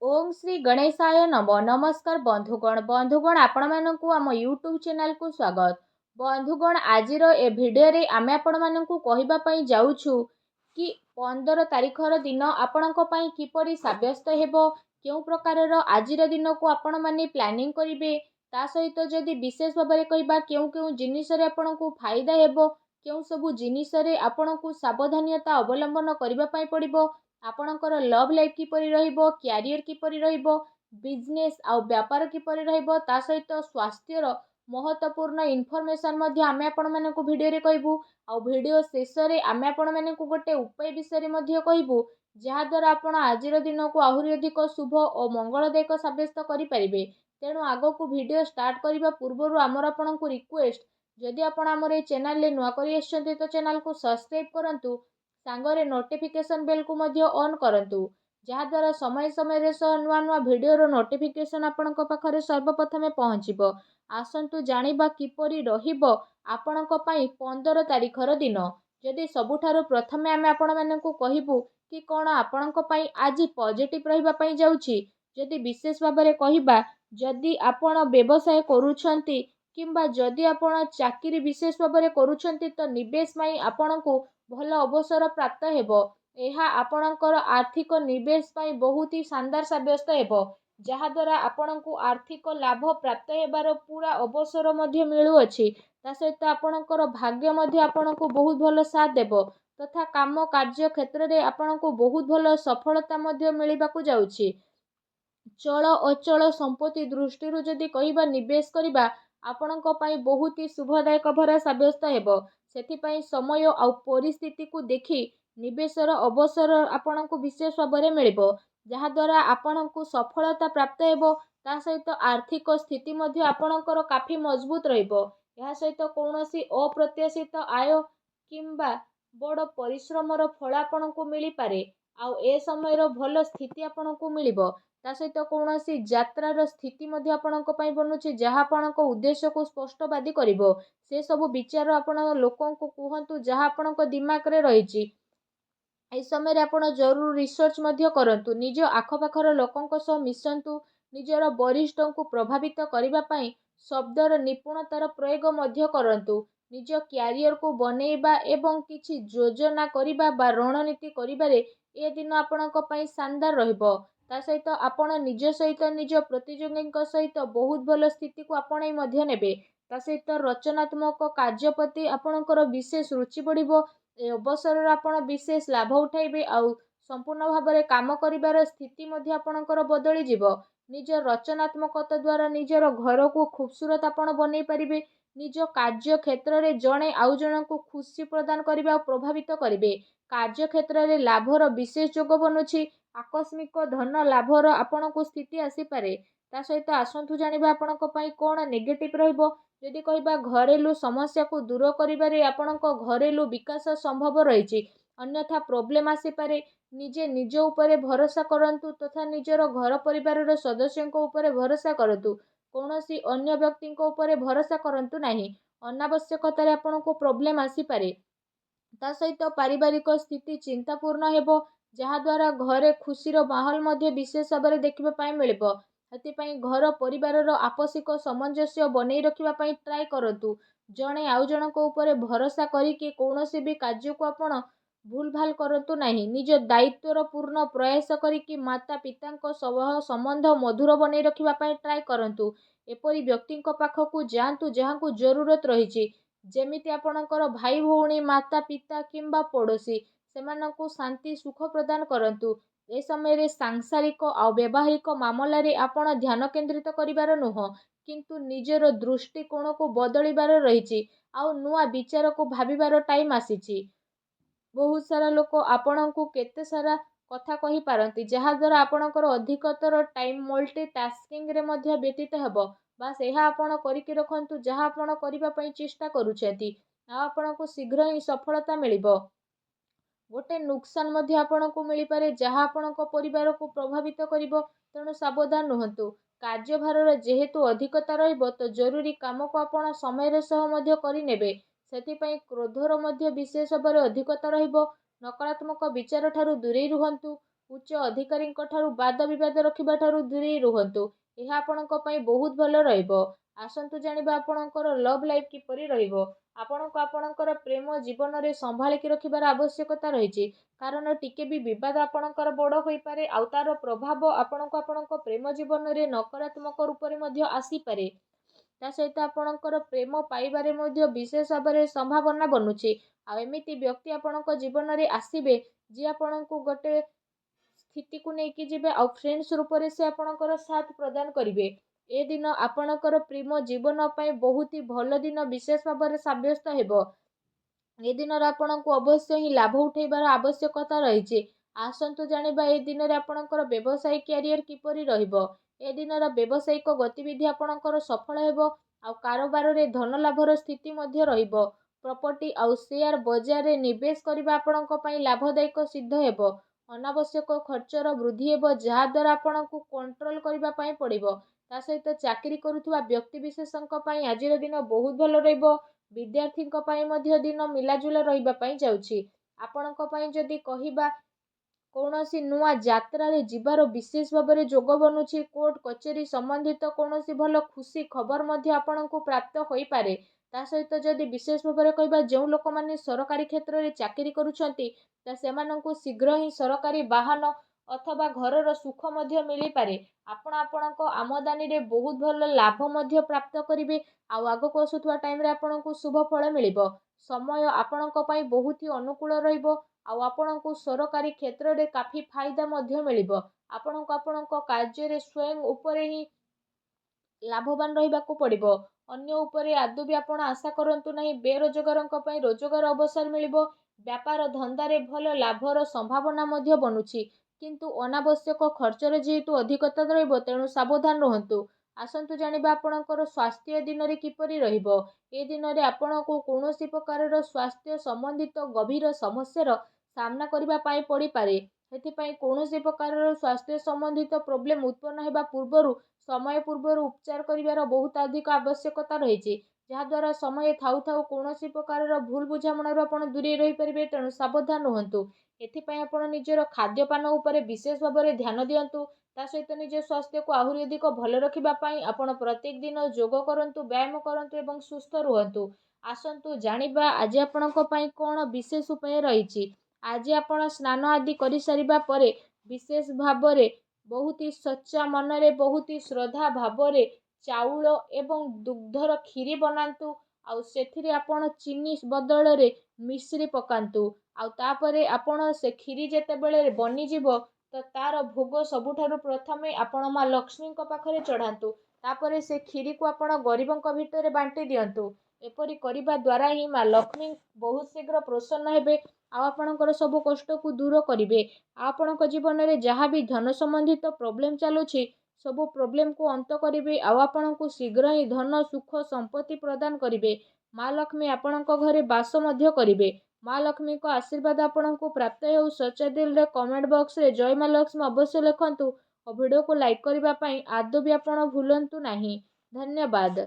ओम श्री गणेशाय नम नमस्कार बंधुगण आपण मानकु आम यूट्यूब चैनल को स्वागत। बंधुगण आजिर ए भिडियो आमे आपण मानकु कहिबा पई जाउछु कि 15 तारिखर दिन आपणक पई किपरि साब्यस्त हेबो, केउ प्रकारर आजिर दिन को आपण माने प्लानिंग करिवे, ता सहित जदि विशेष भाबरे कहिबा केउ केउ जिनिस रे आपणकु फायदा हेबो, केउ सबु जिनिस रे आपणकु सावधानियता अवलंबन करिबा पई पड़िबो, आपणकर लव लाइफ किपरि रहिबो, क्यारियर किपरि रहिबो, बिजनेस आ व्यापार किपरि रहिबो, ता सहित स्वास्थ्यर महत्वपूर्ण इनफॉरमेशन मध्ये आमे आपण मानकु भिडियो रे कहबू। आ भिडियो शेष रे आमे आपण मानकु गोटे उपाय विषय मध्ये कहबू, जहा द्वारा आपण आजिर दिन को आहुरी अधिक शुभ और मंगलदायक साब्यस्त करि परिबे। तेणु आगो भिडियो स्टार्ट करबा पूर्वरु आमर आपणकु रिक्वेस्ट, जदि आपण आमर ए चैनल ले नुआ करि आछन्ते तो चैनल को सब्सक्राइब करंतु, सांगरे नोटिफिकेशन बेल को मध्य ऑन करंतु, जहा द्वारा समय समय रे नुआ नुआ भिडियो रो नोटिफिकेशन आपणक पाखरे सर्वप्रथमे पहुँचीबो। आसंतु जानिबा किपरि रहिबो आपणक पई 15 तारिखर दिन। जदि सबुठारु प्रथमे आमे आपण मानकु कहिबू कि कोन आपणक पई आजि पॉजिटिव रहिबा पई जाउछि। जदि विशेष भाबरे कहिबा, जदि आपण व्यवसाय करूछंती किंबा जदि आपण चाकरी विशेष भाबरे करूछंती, तो निवेश पई आपणकु भल अवसर प्राप्त हेबो। एहा आपणकर आर्थिक निवेश पई बहुत ही शानदार साब्यस्त हेबो, जहा द्वारा आपणकु आर्थिक लाभ प्राप्त हेबार पूरा अवसर मध्ये मिलुअछि। ता सहित आपणकर भाग्य मध्ये आपणकु बहुत भल साथ देबो, तथा काम कार्य क्षेत्र रे आपणकु बहुत भल सफलता मध्ये मिलिबाकु जाउछि। चल अचल संपत्ति दृष्टि जदि कहिबा निवेश करिबा आपणक पई बहुत ही शुभदायक भरा साब्यस्त हेबो। सेथिपई समय आ परिस्थिति को देखि निवेशर अवसर आपणकु विशेष भाबरे मिलिबो, जहा द्वारा आपणकु सफलता प्राप्त हेबो। ता सहित आर्थिक स्थिति मध्ये आपणकर काफी मजबूत रहिबो। या सहित कौनसी अप्रत्याशित आय किंबा बड़ परिश्रमर फल आपणकु मिली पारे। आउ ए समयर भल स्थिति आपणकु मिलिबो। ता सहित कौनसी यात्रार स्थिति मध्ये आपणक पई बनुछि, जहा आपणक उद्देश्य को स्पष्टवादी करिवो। से सब विचार आपण लोकंकु कुहंतु जहा आपणक दिमाग रे रहिछि। ए समय आपण जरूर रिसर्च मध्ये करंतु, निज आखपाखर लोकंक सह मिसंतु, निजर वरिष्ठंकु प्रभावित करिबा पई शब्दर निपुणतार प्रयोग मध्ये करंतु। निज क्यारियर को बनेइबा एवं किछि योजना करिबा बा रणनीति करिबारे ए दिन आपणक पई शानदार रहिबो। ता सहित आपण निज सहित निज प्रतियोगींक सहित बहुत भल स्थिति को आपणै मध्ये नेबे। ता सहित रचनात्मक कार्यप्रति आपणकर विशेष रुचि बढ़िबो। ए अवसर आपण विशेष लाभ उठाइबे, आउ संपूर्ण भाबरे काम करिबार स्थिति मध्ये आपणकर बदली जिवो। निज रचनात्मकता द्वारा निजर घर को खूबसूरत आपण बनै परिबे। निज कार्य क्षेत्र रे जणे आउ जणको खुशी प्रदान करिबा प्रभावित करिबे। कार्य क्षेत्र रे लाभर विशेष जोग बनुछि। आकस्मिक धन लाभर आपणको स्थिति आसी पारे। ता सहित आसंतु जानिबा आपणक पई कोन नेगेटिव रहिबो। जदि कहिबा घरेलू समस्या को दूर करिबारे आपणक घरेलू विकास संभव रहिछि, अन्यथा प्रॉब्लम आसी पारे। निजे निज उपरे भरोसा करंतु, तथा निजर घर परिवारर सदस्यंको उपरे भरोसा करंतु। कौनसी अन्य व्यक्तिंको उपरे भरोसा करंतु नाही। अनावश्यकतारे आपणको प्रॉब्लम आसी पारे। ता सहित पारिवारिक स्थिति चिंतापूर्ण हेबो, जहा द्वारा घरे खुशीर माहौल मध्ये विशेष भाबरे देखिबा पई मिलिबो। हेतिपई घर परिवारर आपसिक सामंजस्य बनै रखिबा पई ट्राई करंतु। जणे आउ जणको उपरे भरोसा करिके कौनसी भी कार्य को आपण भूल भाल करंतु नाही। निज दायित्वर पूर्ण प्रयास करिके माता पितांको सह संबंध मधुर बनै रखिबा पई ट्राई करंतु। एपरि व्यक्तिंको पाखकु जांतु जहांकु जरूरत रहिछि, जेमिति आपणकर भाई भौणी, माता पिता किंबा पड़ोसी, सेमानंकु शांति सुख प्रदान करंतु। ए समय रे सांसारिक आ व्यवहारिक मामला रे आपण ध्यान केंद्रित करिबार नुह, किंतु निजर दृष्टिकोण को बदलिबार रहिछि। आउ नुआ विचार को भाबिबार टाइम आसीछि। बहुत सारा लोक आपणकु केते सारा कथा कहि पारंती, जहा द्वारा आपणकर अधिकतर टाइम मल्टीटास्किंग रे मध्ये व्यतीत हेबो। बास एहा आपण करिके रखंतु, जहा आपण करिबा पई चेष्टा करूछंती, आ आपणकु शीघ्र ही सफलता मिलिबो। गोटे नुकसान मध्ये आपणकु मिली पारे, जहा आपणक परिवार को प्रभावित करिवो। तेणु सावधान रुहंतु। कार्यभारर जेहेतु अधिकता रहिबो, तो जरूरी काम को आपण समय सह मध्ये करि नेबे। सेथिपई क्रोधर मध्ये विशेष भाबरे अधिकता रहिबो। नकारात्मक विचार ठारू दूरेई रुहंतु। ଉଚ୍ଚ ଅଧିକାରୀଙ୍କ ଠାରୁ ବାଦ ବିବାଦ ରଖିବା ଠାରୁ ଦୂରେଇ ରୁହନ୍ତୁ। ଏହା ଆପଣଙ୍କ ପାଇଁ ବହୁତ ଭଲ ରହିବ। ଆସନ୍ତୁ ଜାଣିବା ଆପଣଙ୍କର ଲଭ୍ ଲାଇଫ୍ କିପରି ରହିବ। ଆପଣଙ୍କୁ ଆପଣଙ୍କର ପ୍ରେମ ଜୀବନରେ ସମ୍ଭାଳିକି ରଖିବାର ଆବଶ୍ୟକତା ରହିଛି। କାରଣ ଟିକେ ବି ବିବାଦ ଆପଣଙ୍କର ବଡ଼ ହୋଇପାରେ ଆଉ ତାର ପ୍ରଭାବ ଆପଣଙ୍କୁ ଆପଣଙ୍କ ପ୍ରେମ ଜୀବନରେ ନକାରାତ୍ମକ ରୂପରେ ମଧ୍ୟ ଆସିପାରେ। ତା ସହିତ ଆପଣଙ୍କର ପ୍ରେମ ପାଇବାରେ ମଧ୍ୟ ବିଶେଷ ଭାବରେ ସମ୍ଭାବନା ବନୁଛି। ଆଉ ଏମିତି ବ୍ୟକ୍ତି ଆପଣଙ୍କ ଜୀବନରେ ଆସିବେ ଯିଏ ଆପଣଙ୍କୁ ଗୋଟେ ସ୍ଥିତିକୁ ନେଇକି ଯିବେ ଆଉ ଫ୍ରେଣ୍ଡସ୍ ରୂପରେ ସେ ଆପଣଙ୍କର ସାଥ ପ୍ରଦାନ କରିବେ। ଏ ଦିନ ଆପଣଙ୍କର ପ୍ରେମ ଜୀବନ ପାଇଁ ବହୁତ ହି ଭଲ ଦିନ ବିଶେଷ ଭାବରେ ସାବ୍ୟସ୍ତ ହେବ। ଏ ଦିନରେ ଆପଣଙ୍କୁ ଅବଶ୍ୟ ହିଁ ଲାଭ ଉଠାଇବାର ଆବଶ୍ୟକତା ରହିଛି। ଆସନ୍ତୁ ଜାଣିବା ଏ ଦିନରେ ଆପଣଙ୍କର ବ୍ୟବସାୟିକ କ୍ୟାରିୟର କିପରି ରହିବ। ଏ ଦିନର ବ୍ୟବସାୟିକ ଗତିବିଧି ଆପଣଙ୍କର ସଫଳ ହେବ ଆଉ କାରବାରରେ ଧନ ଲାଭର ସ୍ଥିତି ମଧ୍ୟ ରହିବ। ପ୍ରପର୍ଟି ଆଉ ସେୟାର ବଜାରରେ ନିବେଶ କରିବା ଆପଣଙ୍କ ପାଇଁ ଲାଭଦାୟକ ସିଦ୍ଧ ହେବ। ଅନାବଶ୍ୟକ ଖର୍ଚ୍ଚର ବୃଦ୍ଧି ହେବ ଯାହାଦ୍ୱାରା ଆପଣଙ୍କୁ କଣ୍ଟ୍ରୋଲ କରିବା ପାଇଁ ପଡ଼ିବ। ତା ସହିତ ଚାକିରି କରୁଥିବା ବ୍ୟକ୍ତିବିଶେଷଙ୍କ ପାଇଁ ଆଜିର ଦିନ ବହୁତ ଭଲ ରହିବ। ବିଦ୍ୟାର୍ଥୀଙ୍କ ପାଇଁ ମଧ୍ୟ ଦିନ ମିଲାଜୁଲା ରହିବା ପାଇଁ ଯାଉଛି। ଆପଣଙ୍କ ପାଇଁ ଯଦି କହିବା କୌଣସି ନୂଆ ଯାତ୍ରାରେ ଯିବାର ବିଶେଷ ଭାବରେ ଯୋଗ ବନୁଛି। କୋର୍ଟ କଚେରୀ ସମ୍ବନ୍ଧିତ କୌଣସି ଭଲ ଖୁସି ଖବର ମଧ୍ୟ ଆପଣଙ୍କୁ ପ୍ରାପ୍ତ ହୋଇପାରେ। ତା ସହିତ ଯଦି ବିଶେଷ ଭାବରେ କହିବା ଯେଉଁ ଲୋକମାନେ ସରକାରୀ କ୍ଷେତ୍ରରେ ଚାକିରି କରୁଛନ୍ତି ତ ସେମାନଙ୍କୁ ଶୀଘ୍ର ହିଁ ସରକାରୀ ବାହନ ଅଥବା ଘରର ସୁଖ ମଧ୍ୟ ମିଳିପାରେ। ଆପଣ ଆପଣଙ୍କ ଆମଦାନୀରେ ବହୁତ ଭଲ ଲାଭ ମଧ୍ୟ ପ୍ରାପ୍ତ କରିବେ ଆଉ ଆଗକୁ ଆସୁଥିବା ଟାଇମରେ ଆପଣଙ୍କୁ ଶୁଭ ଫଳ ମିଳିବ। ସମୟ ଆପଣଙ୍କ ପାଇଁ ବହୁତ ହି ଅନୁକୂଳ ରହିବ ଆଉ ଆପଣଙ୍କୁ ସରକାରୀ କ୍ଷେତ୍ରରେ କାଫି ଫାଇଦା ମଧ୍ୟ ମିଳିବ। ଆପଣଙ୍କୁ ଆପଣଙ୍କ କାର୍ଯ୍ୟରେ ସ୍ୱୟଂ ଉପରେ ହିଁ ଲାଭବାନ ରହିବାକୁ ପଡ଼ିବ। ଅନ୍ୟ ଉପରେ ଆଦୌ ବି ଆପଣ ଆଶା କରନ୍ତୁ ନାହିଁ। ବେରୋଜଗାରଙ୍କ ପାଇଁ ରୋଜଗାର ଅବସର ମିଳିବ। ବ୍ୟାପାର ଧନ୍ଦାରେ ଭଲ ଲାଭର ସମ୍ଭାବନା ମଧ୍ୟ ବନୁଛି। କିନ୍ତୁ ଅନାବଶ୍ୟକ ଖର୍ଚ୍ଚରେ ଯେହେତୁ ଅଧିକତା ରହିବ ତେଣୁ ସାବଧାନ ରୁହନ୍ତୁ। ଆସନ୍ତୁ ଜାଣିବା ଆପଣଙ୍କର ସ୍ୱାସ୍ଥ୍ୟ ଦିନରେ କିପରି ରହିବ। ଏ ଦିନରେ ଆପଣଙ୍କୁ କୌଣସି ପ୍ରକାରର ସ୍ୱାସ୍ଥ୍ୟ ସମ୍ବନ୍ଧିତ ଗଭୀର ସମସ୍ୟାର ସାମ୍ନା କରିବା ପାଇଁ ପଡ଼ିପାରେ। ସେଥିପାଇଁ କୌଣସି ପ୍ରକାରର ସ୍ୱାସ୍ଥ୍ୟ ସମ୍ବନ୍ଧିତ ପ୍ରୋବ୍ଲେମ୍ ଉତ୍ପନ୍ନ ହେବା ପୂର୍ବରୁ ସମୟ ପୂର୍ବରୁ ଉପଚାର କରିବାର ବହୁତ ଅଧିକ ଆବଶ୍ୟକତା ରହିଛି। ଯାହାଦ୍ୱାରା ସମୟ ଥାଉ ଥାଉ କୌଣସି ପ୍ରକାରର ଭୁଲ ବୁଝାମଣାରୁ ଆପଣ ଦୂରେଇ ରହିପାରିବେ। ତେଣୁ ସାବଧାନ ରୁହନ୍ତୁ। ଏଥିପାଇଁ ଆପଣ ନିଜର ଖାଦ୍ୟପାନ ଉପରେ ବିଶେଷ ଭାବରେ ଧ୍ୟାନ ଦିଅନ୍ତୁ। ତା ସହିତ ନିଜ ସ୍ୱାସ୍ଥ୍ୟକୁ ଆହୁରି ଅଧିକ ଭଲ ରଖିବା ପାଇଁ ଆପଣ ପ୍ରତ୍ୟେକ ଦିନ ଯୋଗ କରନ୍ତୁ, ବ୍ୟାୟାମ କରନ୍ତୁ ଏବଂ ସୁସ୍ଥ ରୁହନ୍ତୁ। ଆସନ୍ତୁ ଜାଣିବା ଆଜି ଆପଣଙ୍କ ପାଇଁ କ'ଣ ବିଶେଷ ଉପାୟ ରହିଛି। ଆଜି ଆପଣ ସ୍ନାନ ଆଦି କରିସାରିବା ପରେ ବିଶେଷ ଭାବରେ ବହୁତ ହି ସଚ୍ଚା ମନରେ ବହୁତ ହି ଶ୍ରଦ୍ଧା ଭାବରେ ଚାଉଳ ଏବଂ ଦୁଗ୍ଧର କ୍ଷୀରି ବନାନ୍ତୁ ଆଉ ସେଥିରେ ଆପଣ ଚିନି ବଦଳରେ ମିଶ୍ରି ପକାନ୍ତୁ। ଆଉ ତାପରେ ଆପଣ ସେ କ୍ଷୀରି ଯେତେବେଳେ ବନିଯିବ ତ ତାର ଭୋଗ ସବୁଠାରୁ ପ୍ରଥମେ ଆପଣ ମା ଲକ୍ଷ୍ମୀଙ୍କ ପାଖରେ ଚଢ଼ାନ୍ତୁ। ତାପରେ ସେ କ୍ଷୀରିକୁ ଆପଣ ଗରିବଙ୍କ ଭିତରେ ବାଣ୍ଟି ଦିଅନ୍ତୁ। ଏପରି କରିବା ଦ୍ୱାରା ହିଁ ମା ଲକ୍ଷ୍ମୀ ବହୁତ ଶୀଘ୍ର ପ୍ରସନ୍ନ ହେବେ ଆଉ ଆପଣଙ୍କର ସବୁ କଷ୍ଟକୁ ଦୂର କରିବେ। ଆପଣଙ୍କ ଜୀବନରେ ଯାହା ବି ଧନ ସମ୍ବନ୍ଧିତ ପ୍ରୋବ୍ଲେମ୍ ଚାଲୁଛି ସବୁ ପ୍ରୋବ୍ଲେମକୁ ଅନ୍ତ କରିବେ ଆଉ ଆପଣଙ୍କୁ ଶୀଘ୍ର ହିଁ ଧନ ସୁଖ ସମ୍ପତ୍ତି ପ୍ରଦାନ କରିବେ। ମା ଲକ୍ଷ୍ମୀ ଆପଣଙ୍କ ଘରେ ବାସ ମଧ୍ୟ କରିବେ। ମା ଲକ୍ଷ୍ମୀଙ୍କ ଆଶୀର୍ବାଦ ଆପଣଙ୍କୁ ପ୍ରାପ୍ତ ହେଉ। ସଚ୍ଚା ଦିଲରେ କମେଣ୍ଟ ବକ୍ସରେ ଜୟ ମା ଲକ୍ଷ୍ମୀ ଅବଶ୍ୟ ଲେଖନ୍ତୁ ଓ ଭିଡ଼ିଓକୁ ଲାଇକ୍ କରିବା ପାଇଁ ଆଦୌ ବି ଆପଣ ଭୁଲନ୍ତୁ ନାହିଁ। ଧନ୍ୟବାଦ।